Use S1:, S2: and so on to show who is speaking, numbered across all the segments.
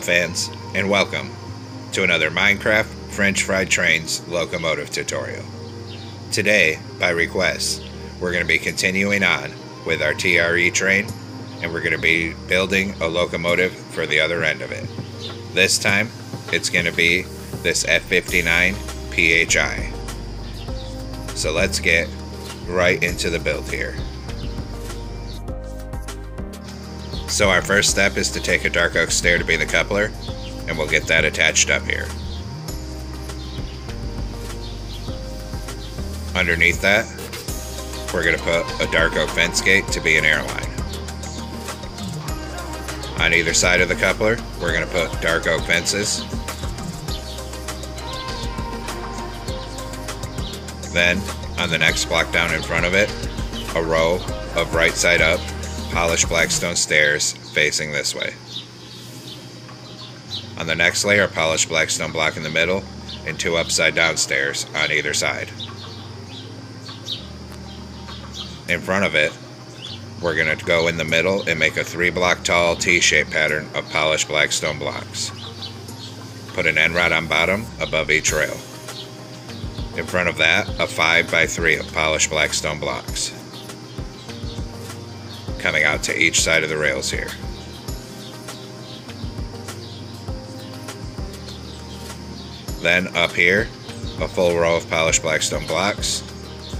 S1: Hello fans, and welcome to another Minecraft French Fried Trains locomotive tutorial. Today, by request, we're going to be continuing on with our TRE train, and we're going to be building a locomotive for the other end of it. This time, it's going to be this F59PHI. So let's get right into the build here. So our first step is to take a dark oak stair to be the coupler, and we'll get that attached up here. Underneath that, we're going to put a dark oak fence gate to be an airline. On either side of the coupler, we're going to put dark oak fences. Then, on the next block down in front of it, a row of right side up polished blackstone stairs facing this way. On the next layer, a polished blackstone block in the middle and two upside down stairs on either side. In front of it, we're going to go in the middle and make a 3-block tall T-shaped pattern of polished blackstone blocks. Put an end rod on bottom above each rail. In front of that, a 5x3 of polished blackstone blocks coming out to each side of the rails here. Then up here, a full row of polished blackstone blocks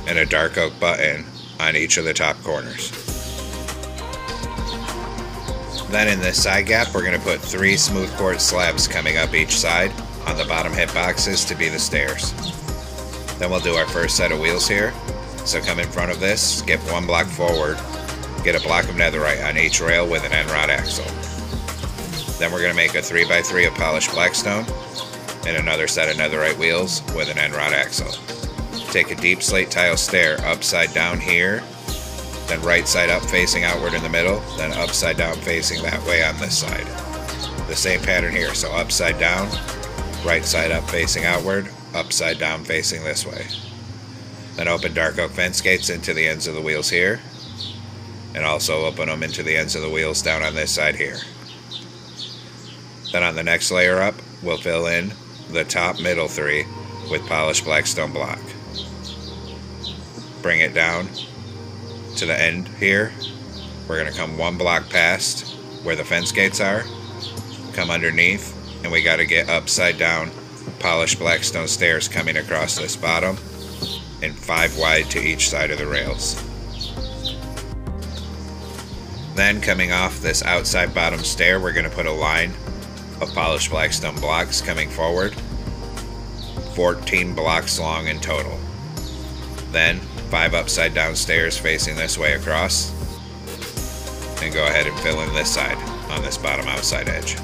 S1: and a dark oak button on each of the top corners. Then in this side gap, we're going to put 3 smooth quartz slabs coming up each side on the bottom hip boxes to be the stairs. Then we'll do our first set of wheels here. So come in front of this, skip 1 block forward, get a block of netherite on each rail with an end rod axle. Then we're going to make a 3x3 of polished blackstone and another set of netherite wheels with an end rod axle. Take a deep slate tile stair upside down here, then right side up facing outward in the middle, then upside down facing that way on this side. The same pattern here, so upside down, right side up facing outward, upside down facing this way. Then open dark oak fence gates into the ends of the wheels here, and also open them into the ends of the wheels down on this side here. Then on the next layer up, we'll fill in the top middle 3 with polished blackstone block. Bring it down to the end here. We're going to come 1 block past where the fence gates are, come underneath, and we got to get upside down polished blackstone stairs coming across this bottom, and 5 wide to each side of the rails. Then coming off this outside bottom stair, we're going to put a line of polished blackstone blocks coming forward, 14 blocks long in total. Then 5 upside down stairs facing this way across, and go ahead and fill in this side on this bottom outside edge.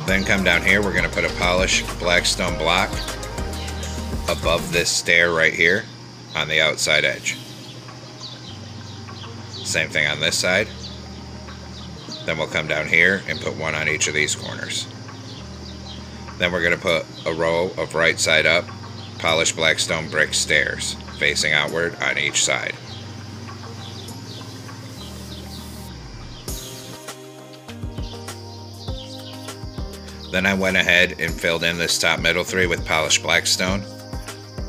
S1: Then come down here, we're going to put a polished blackstone block above this stair right here on the outside edge. Same thing on this side. Then we'll come down here and put 1 on each of these corners. Then we're going to put a row of right side up polished blackstone brick stairs facing outward on each side. Then I went ahead and filled in this top middle 3 with polished blackstone,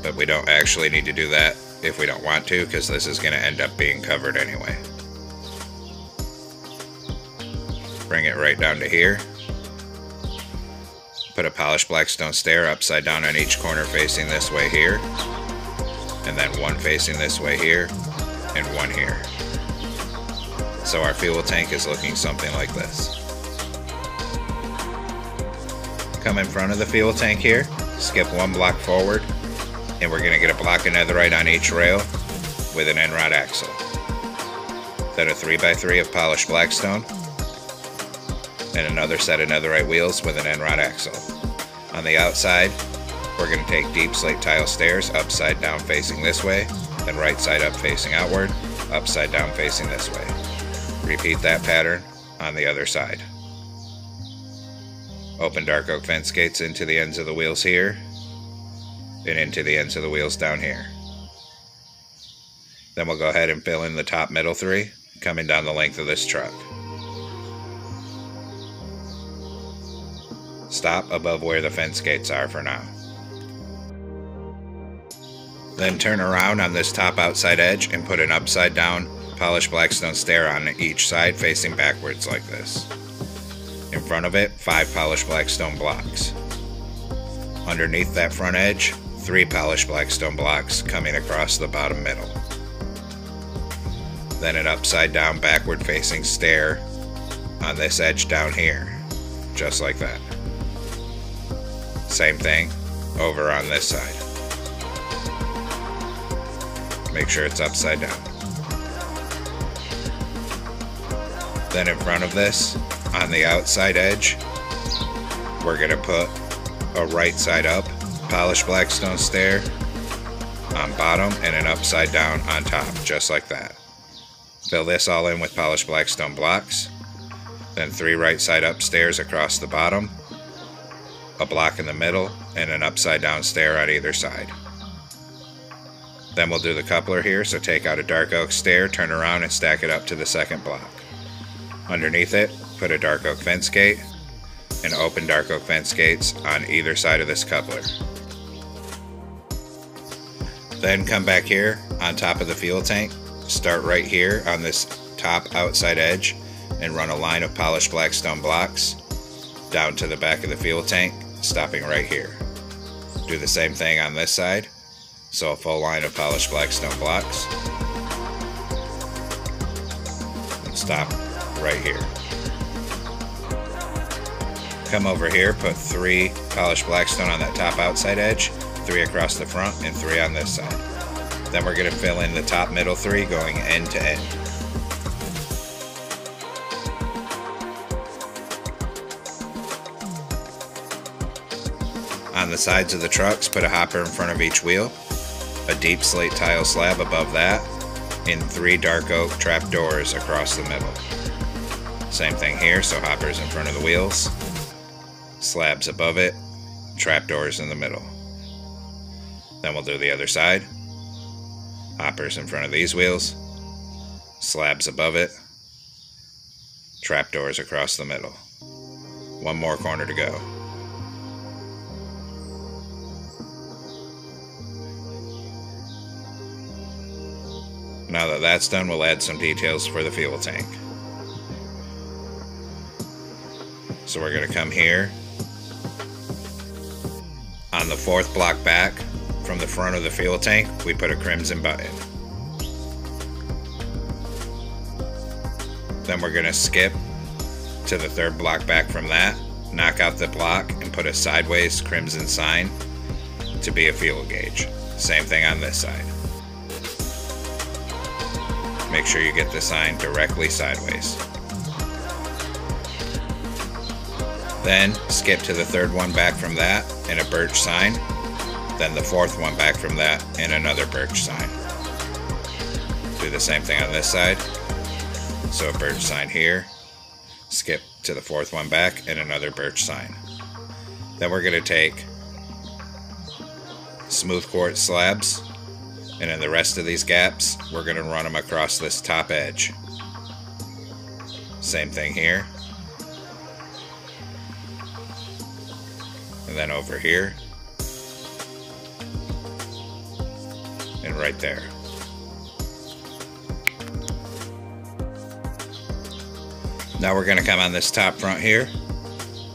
S1: but we don't actually need to do that if we don't want to, because this is going to end up being covered anyway. Bring it right down to here. Put a polished blackstone stair upside down on each corner facing this way here, and then 1 facing this way here, and 1 here. So our fuel tank is looking something like this. Come in front of the fuel tank here, skip 1 block forward, and we're going to get a block of netherite on each rail with an end rod axle. Then a 3x3 of polished blackstone, and another set of netherite wheels with an end rod axle. On the outside, we're going to take deep slate tile stairs upside down facing this way, then right side up facing outward, upside down facing this way. Repeat that pattern on the other side. Open dark oak fence gates into the ends of the wheels here, and into the ends of the wheels down here. Then we'll go ahead and fill in the top middle 3, coming down the length of this truck. Stop above where the fence gates are for now. Then turn around on this top outside edge and put an upside down polished blackstone stair on each side facing backwards like this. In front of it, 5 polished blackstone blocks. Underneath that front edge, 3 polished blackstone blocks coming across the bottom middle. Then an upside down backward facing stair on this edge down here, just like that. Same thing over on this side. Make sure it's upside down. Then in front of this, on the outside edge, we're going to put a right side up polished blackstone stair on bottom and an upside down on top, just like that. Fill this all in with polished blackstone blocks, then 3 right side up stairs across the bottom, a block in the middle, and an upside down stair on either side. Then we'll do the coupler here, so take out a dark oak stair, turn around and stack it up to the second block. Underneath it, put a dark oak fence gate and open dark oak fence gates on either side of this coupler. Then come back here on top of the fuel tank, start right here on this top outside edge and run a line of polished blackstone blocks down to the back of the fuel tank, stopping right here. Do the same thing on this side, so a full line of polished blackstone blocks, and stop right here. Come over here, put 3 polished blackstone on that top outside edge, 3 across the front, and 3 on this side. Then we're going to fill in the top middle 3 going end to end. On the sides of the trucks, put a hopper in front of each wheel, a deep slate tile slab above that, and 3 dark oak trap doors across the middle. Same thing here, so hoppers in front of the wheels, slabs above it, trap doors in the middle. Then we'll do the other side. Hoppers in front of these wheels, slabs above it, trap doors across the middle. One more corner to go. Now that that's done, we'll add some details for the fuel tank. So we're going to come here. On the 4th block back from the front of the fuel tank, we put a crimson button. Then we're going to skip to the 3rd block back from that, knock out the block, and put a sideways crimson sign to be a fuel gauge. Same thing on this side. Make sure you get the sign directly sideways. Then skip to the 3rd one back from that and a birch sign. Then the 4th one back from that and another birch sign. Do the same thing on this side. So a birch sign here. Skip to the 4th one back and another birch sign. Then we're going to take smooth quartz slabs, and in the rest of these gaps, we're going to run them across this top edge. Same thing here. And then over here. And right there. Now we're going to come on this top front here,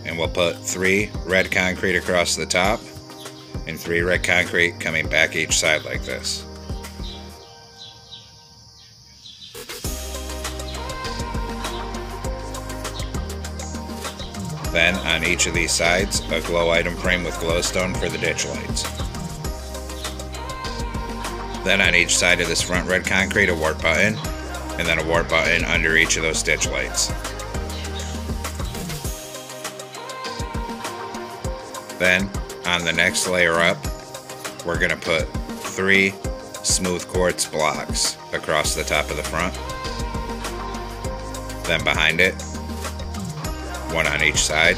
S1: and we'll put 3 red concrete across the top and 3 red concrete coming back each side like this. Then on each of these sides, a glow item frame with glowstone for the ditch lights. Then on each side of this front red concrete, a warp button, and then a warp button under each of those ditch lights. Then on the next layer up, we're going to put 3 smooth quartz blocks across the top of the front. Then behind it, 1 on each side.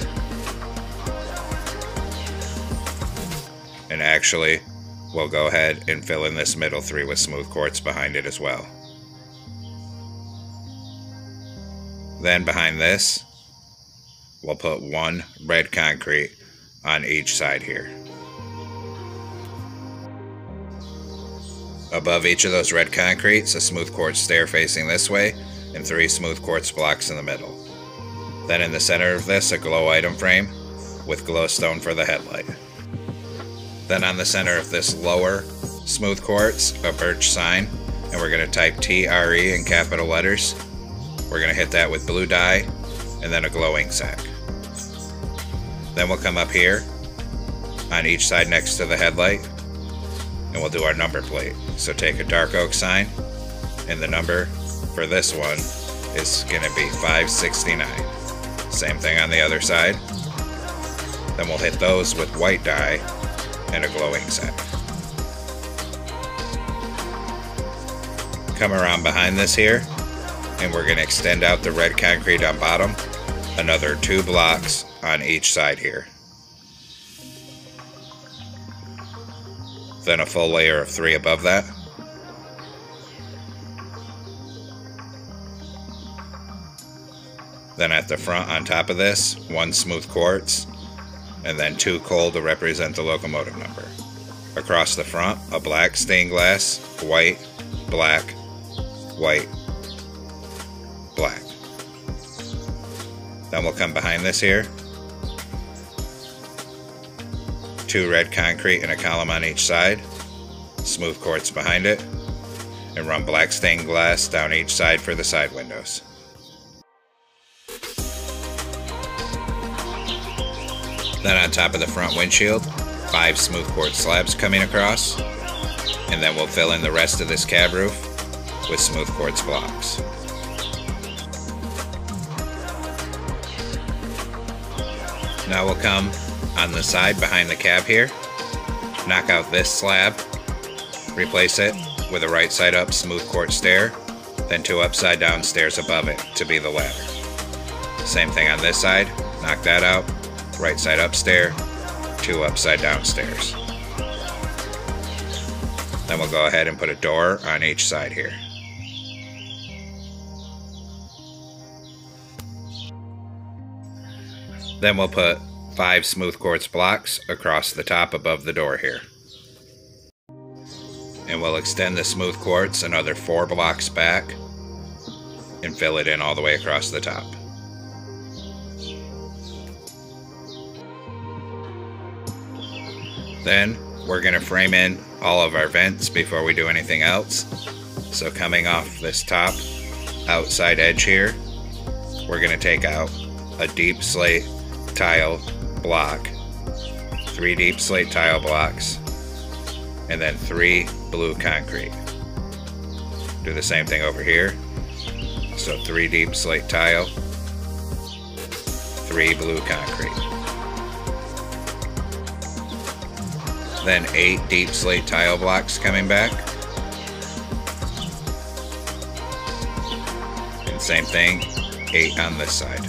S1: And actually, we'll go ahead and fill in this middle 3 with smooth quartz behind it as well. Then behind this, we'll put 1 red concrete on each side here. Above each of those red concretes, a smooth quartz stair facing this way, and 3 smooth quartz blocks in the middle. Then in the center of this, a glow item frame with glowstone for the headlight. Then on the center of this lower smooth quartz, a birch sign, and we're going to type TRE in capital letters. We're going to hit that with blue dye, and then a glowing sack. Then we'll come up here on each side next to the headlight, and we'll do our number plate. So take a dark oak sign, and the number for this one is going to be 569. Same thing on the other side. Then we'll hit those with white dye and a glowing sack. Come around behind this here, and we're going to extend out the red concrete on bottom, another 2 blocks on each side here. Then a full layer of 3 above that. Then at the front on top of this, 1 smooth quartz, and then 2 coal to represent the locomotive number. Across the front, a black stained glass, white, black, white, black. Then we'll come behind this here, 2 red concrete and a column on each side, smooth quartz behind it, and run black stained glass down each side for the side windows. Then on top of the front windshield, 5 smooth quartz slabs coming across, and then we'll fill in the rest of this cab roof with smooth quartz blocks. Now we'll come on the side behind the cab here, knock out this slab, replace it with a right side up smooth quartz stair, then 2 upside down stairs above it to be the ladder. Same thing on this side, knock that out, right side up stair, 2 upside down stairs. Then we'll go ahead and put a door on each side here. Then we'll put 5 smooth quartz blocks across the top above the door here. And we'll extend the smooth quartz another 4 blocks back and fill it in all the way across the top. Then we're going to frame in all of our vents before we do anything else. So coming off this top outside edge here, we're going to take out a deep slate tile block, 3 deep slate tile blocks, and then 3 blue concrete. Do the same thing over here. So 3 deep slate tile, 3 blue concrete. Then 8 deep slate tile blocks coming back. And same thing, 8 on this side.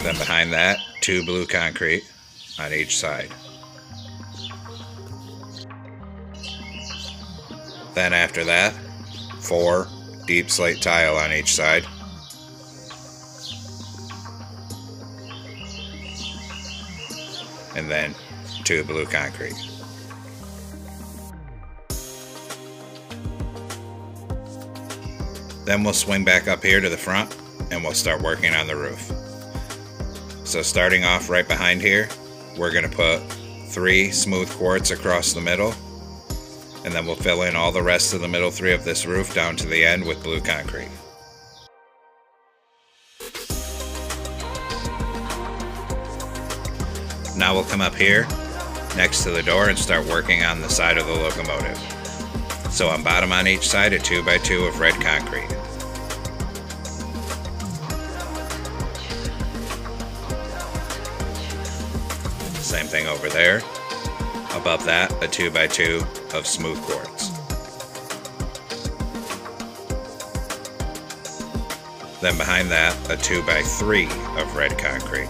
S1: Then behind that, 2 blue concrete on each side. Then after that, 4 deep slate tile on each side. And then 2 blue concrete. Then we'll swing back up here to the front and we'll start working on the roof. So starting off right behind here, we're going to put 3 smooth quartz across the middle, and then we'll fill in all the rest of the middle 3 of this roof down to the end with blue concrete. Now we'll come up here next to the door and start working on the side of the locomotive. So on bottom on each side, a 2x2 of red concrete. Same thing over there. Above that, a 2x2 of smooth quartz. Then behind that, a 2x3 of red concrete.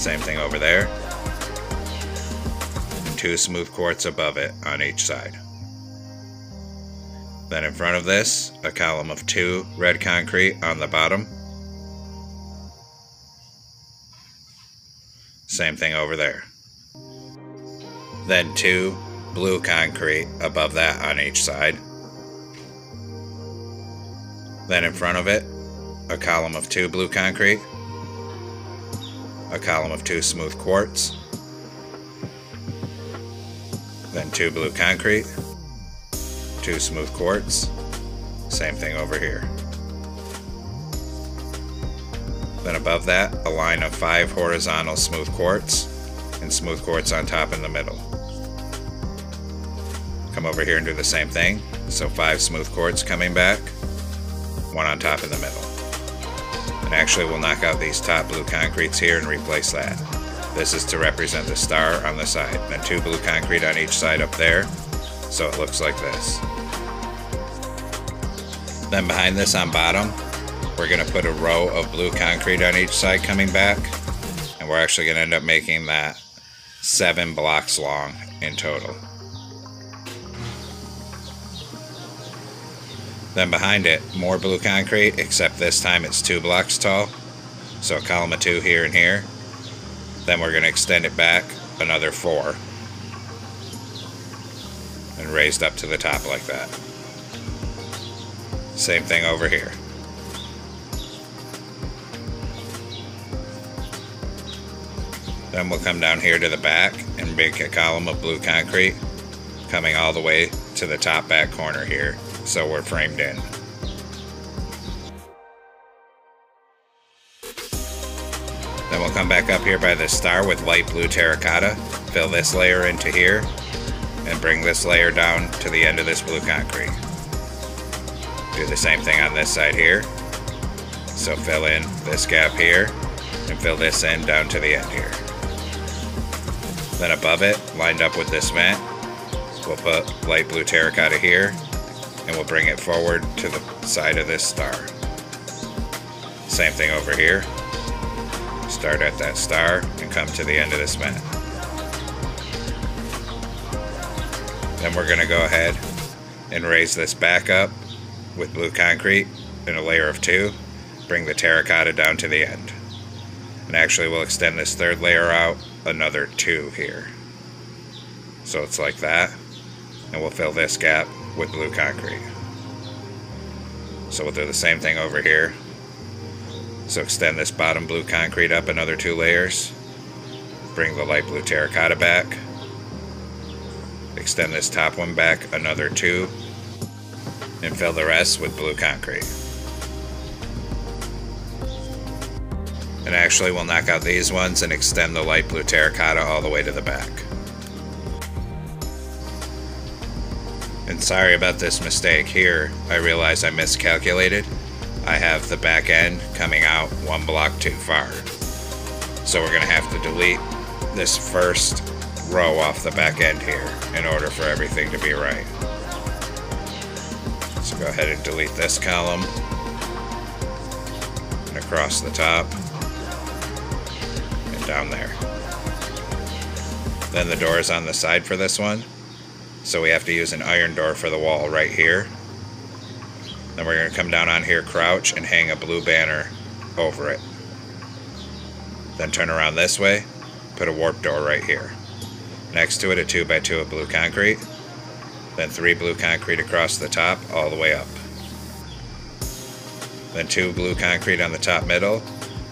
S1: Same thing over there. And 2 smooth quartz above it on each side. Then in front of this, a column of 2 red concrete on the bottom. Same thing over there. Then 2 blue concrete above that on each side. Then in front of it, a column of 2 blue concrete, a column of 2 smooth quartz, then 2 blue concrete, 2 smooth quartz, same thing over here. Then above that, a line of 5 horizontal smooth quartz, and smooth quartz on top in the middle. Come over here and do the same thing, so 5 smooth quartz coming back, 1 on top in the middle. And actually we'll knock out these top blue concretes here and replace that. This is to represent the star on the side, and 2 blue concrete on each side up there, so it looks like this. Then behind this on bottom, we're going to put a row of blue concrete on each side coming back, and we're actually going to end up making that 7 blocks long in total. Then behind it, more blue concrete, except this time it's 2 blocks tall, so a column of 2 here and here. Then we're going to extend it back another 4 and raised up to the top like that. Same thing over here. Then we'll come down here to the back and make a column of blue concrete coming all the way to the top back corner here, so we're framed in. Then we'll come back up here by the star with light blue terracotta, fill this layer into here, and bring this layer down to the end of this blue concrete. Do the same thing on this side here. So fill in this gap here, and fill this in down to the end here. Then above it, lined up with this vent, we'll put light blue terracotta here, and we'll bring it forward to the side of this star. Same thing over here. Start at that star and come to the end of this vent. Then we're going to go ahead and raise this back up with blue concrete in a layer of 2, bring the terracotta down to the end. And actually we'll extend this 3rd layer out another 2 here. So it's like that, and we'll fill this gap with blue concrete. So we'll do the same thing over here. So extend this bottom blue concrete up another 2 layers, bring the light blue terracotta back, extend this top one back another 2, and fill the rest with blue concrete. And actually we'll knock out these ones and extend the light blue terracotta all the way to the back. And sorry about this mistake here, I realize I miscalculated. I have the back end coming out 1 block too far. So we're going to have to delete this first row off the back end here in order for everything to be right. So go ahead and delete this column and across the top and down there. Then the door is on the side for this one, so we have to use an iron door for the wall right here. Then we're going to come down on here, crouch, and hang a blue banner over it. Then turn around this way, put a warp door right here. Next to it, a 2x2 of blue concrete. Then 3 blue concrete across the top, all the way up. Then 2 blue concrete on the top middle,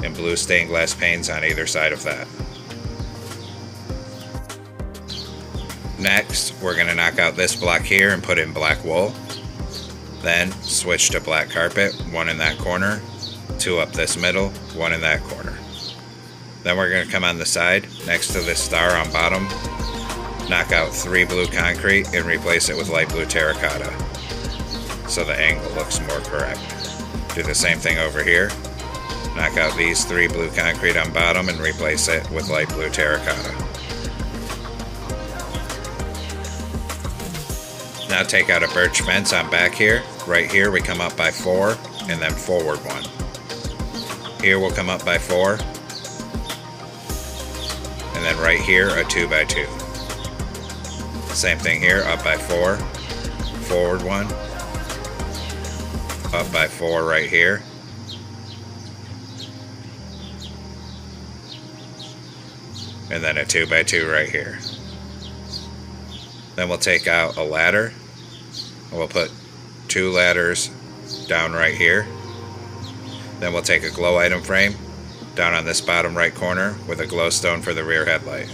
S1: and blue stained glass panes on either side of that. Next, we're going to knock out this block here and put in black wool. Then switch to black carpet, 1 in that corner, 2 up this middle, 1 in that corner. Then we're going to come on the side, next to this star on bottom, knock out 3 blue concrete and replace it with light blue terracotta, so the angle looks more correct. Do the same thing over here. Knock out these 3 blue concrete on bottom and replace it with light blue terracotta. Now take out a birch fence on back here. Right here we come up by 4 and then forward 1. Here we'll come up by 4 and then right here a 2x2. Same thing here, up by 4, forward 1, up by 4 right here, and then a 2x2 right here. Then we'll take out a ladder, and we'll put 2 ladders down right here. Then we'll take a glow item frame down on this bottom right corner with a glowstone for the rear headlight.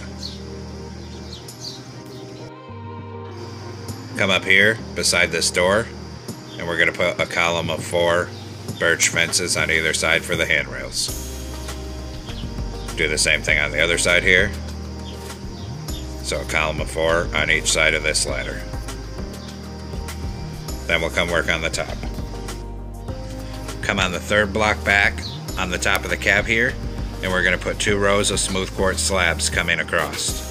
S1: Come up here beside this door, and we're going to put a column of 4 birch fences on either side for the handrails. Do the same thing on the other side here. So a column of 4 on each side of this ladder. Then we'll come work on the top. Come on the 3rd block back on the top of the cab here, and we're going to put 2 rows of smooth quartz slabs coming across.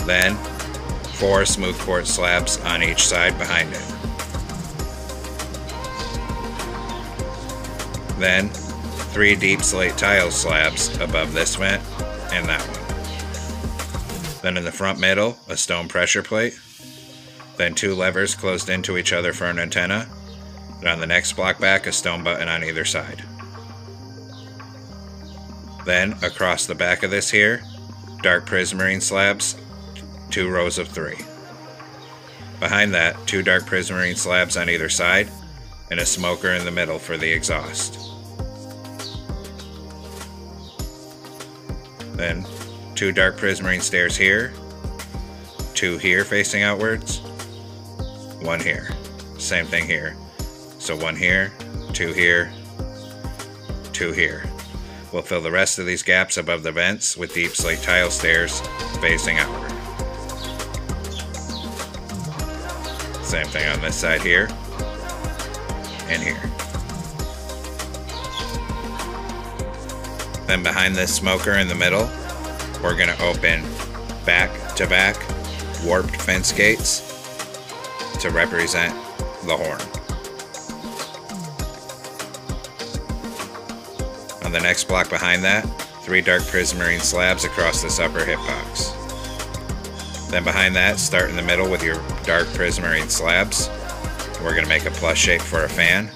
S1: Then 4 smooth quartz slabs on each side behind it. Then 3 deep slate tile slabs above this vent and that one. Then in the front middle, a stone pressure plate. Then 2 levers closed into each other for an antenna. And on the next block back, a stone button on either side. Then across the back of this here, dark prismarine slabs, 2 rows of 3. Behind that, 2 dark prismarine slabs on either side, and a smoker in the middle for the exhaust. Then 2 dark prismarine stairs here, 2 here facing outwards, 1 here. Same thing here. So 1 here, 2 here, 2 here. We'll fill the rest of these gaps above the vents with deep slate tile stairs facing outward. Same thing on this side here and here. Then behind this smoker in the middle, we're going to open back-to-back warped fence gates to represent the horn. On the next block behind that, 3 dark prismarine slabs across this upper hitbox. Then behind that, start in the middle with your dark prismarine slabs. We're going to make a plus shape for a fan,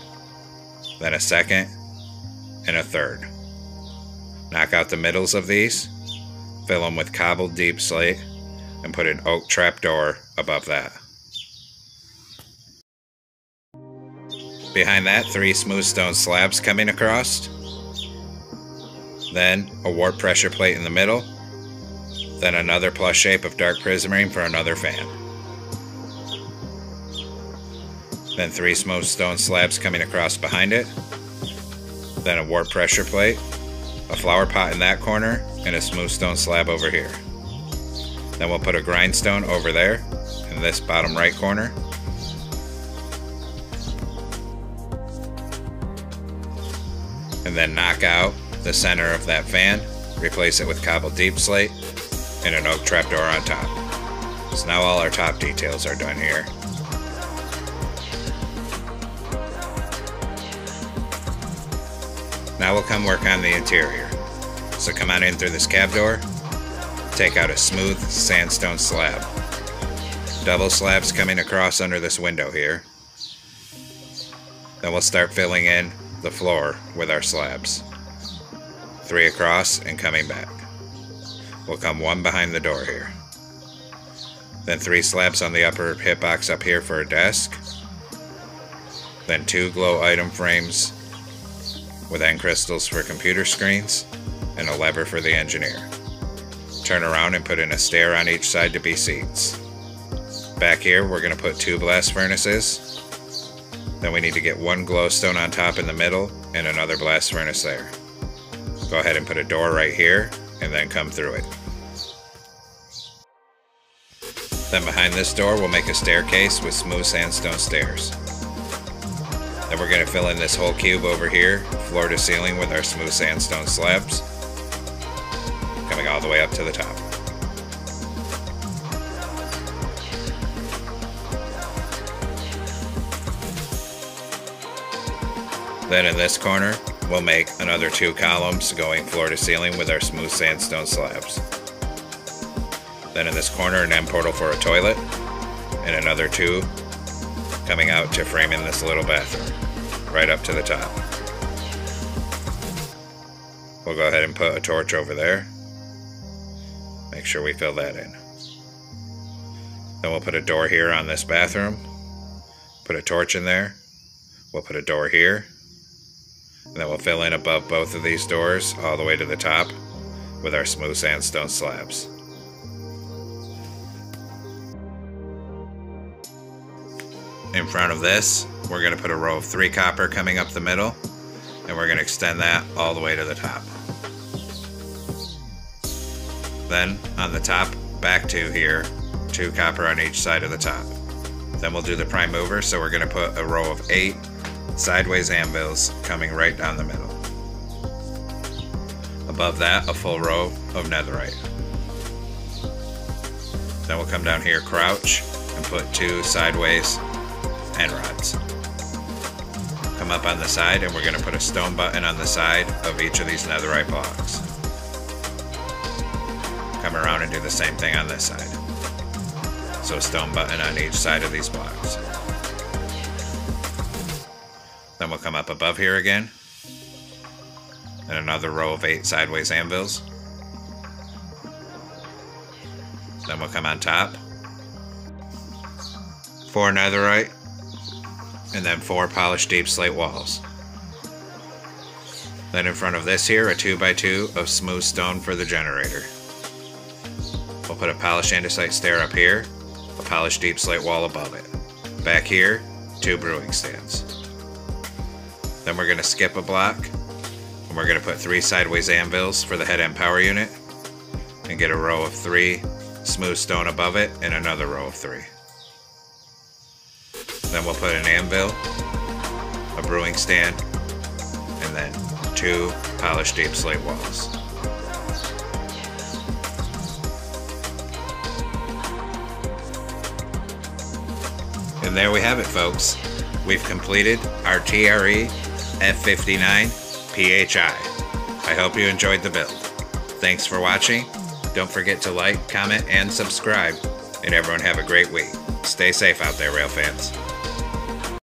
S1: then a second, and a third. Knock out the middles of these, fill them with cobbled deep slate, and put an oak trapdoor above that. Behind that, 3 smooth stone slabs coming across. Then a warp pressure plate in the middle. Then another plus shape of dark prismarine for another fan. Then 3 smooth stone slabs coming across behind it. Then a warp pressure plate, a flower pot in that corner, and a smooth stone slab over here. Then we'll put a grindstone over there in this bottom right corner. And then knock out the center of that fan, replace it with cobbled deep slate, and an oak trapdoor on top. So now all our top details are done here. Now we'll come work on the interior. So come on in through this cab door, take out a smooth sandstone slab. Double slabs coming across under this window here. Then we'll start filling in the floor with our slabs. 3 across and coming back. We'll come 1 behind the door here. Then 3 slabs on the upper hitbox up here for a desk. Then 2 glow item frames with end crystals for computer screens and a lever for the engineer. Turn around and put in a stair on each side to be seats. Back here we're going to put 2 blast furnaces. Then we need to get 1 glowstone on top in the middle and another blast furnace there. Go ahead and put a door right here and then come through it. Then behind this door we'll make a staircase with smooth sandstone stairs. Then we're going to fill in this whole cube over here, floor to ceiling, with our smooth sandstone slabs, coming all the way up to the top. Then in this corner, we'll make another 2 columns going floor to ceiling with our smooth sandstone slabs. Then in this corner, an end portal for a toilet, and another 2 coming out to frame in this little bathroom, right up to the top. We'll go ahead and put a torch over there. Make sure we fill that in. Then we'll put a door here on this bathroom. Put a torch in there. We'll put a door here. And then we'll fill in above both of these doors all the way to the top with our smooth sandstone slabs. In front of this, we're going to put a row of 3 copper coming up the middle, and we're going to extend that all the way to the top. Then on the top, back 2 here, 2 copper on each side of the top. Then we'll do the prime mover, so we're going to put a row of 8 sideways anvils coming right down the middle. Above that, a full row of netherite. Then we'll come down here, crouch, and put 2 sideways end rods. Come up on the side, and we're going to put a stone button on the side of each of these netherite blocks. Come around and do the same thing on this side. So a stone button on each side of these blocks. Then we'll come up above here again, and another row of 8 sideways anvils. Then we'll come on top, 4 netherite, and then 4 polished deep slate walls. Then in front of this here, a 2x2 of smooth stone for the generator. We'll put a polished andesite stair up here, a polished deep slate wall above it. Back here, 2 brewing stands. Then we're going to skip a block, and we're going to put 3 sideways anvils for the head end power unit, and get a row of 3 smooth stone above it, and another row of 3. Then we'll put an anvil, a brewing stand, and then 2 polished deep slate walls. And there we have it, folks. We've completed our TRE F59PHI. I hope you enjoyed the build. Thanks for watching. Don't forget to like, comment, and subscribe. And everyone have a great week. Stay safe out there, rail fans.